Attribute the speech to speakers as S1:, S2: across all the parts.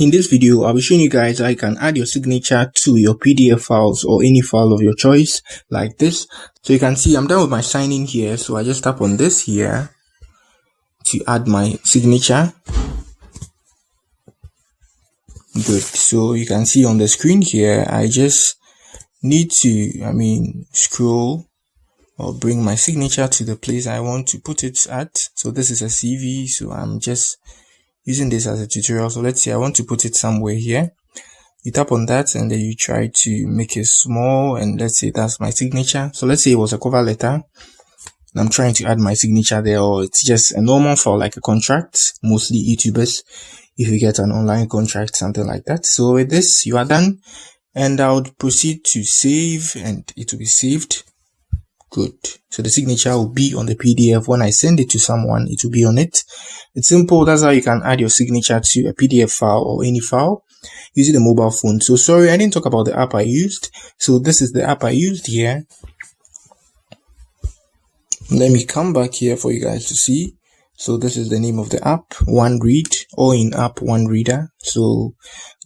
S1: In this video, I'll be showing you guys how you can add your signature to your PDF files or any file of your choice like this. So you can see I'm done with my sign in here. So I just tap on this here to add my signature. Good. So you can see on the screen here, I just need to, scroll or bring my signature to the place I want to put it at. So this is a CV. So I'm just using this as a tutorial. So let's say I want to put it somewhere here. You tap on that and then you try to make it small, and let's say that's my signature. So let's say it was a cover letter and I'm trying to add my signature there, or it's just a normal file like a contract, mostly YouTubers, if you get an online contract, something like that. So with this, you are done, and I would proceed to save and it will be saved. Good. So the signature will be on the PDF. When I send it to someone, it will be on it. It's simple. That's how you can add your signature to a PDF file or any file using the mobile phone. So sorry, I didn't talk about the app I used. So this is the app I used here. Let me come back here for you guys to see. So this is the name of the app, OneRead, or in app OneReader. So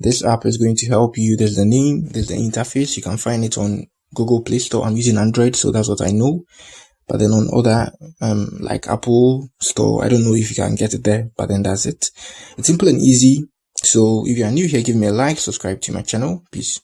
S1: this app is going to help you. There's the name, there's the interface. You can find it on Google Play Store. I'm using Android, so that's what I know. But then on other like Apple Store, I don't know if you can get it there, but then that's it. It's simple and easy. So if you are new here, give me a like, subscribe to my channel. Peace.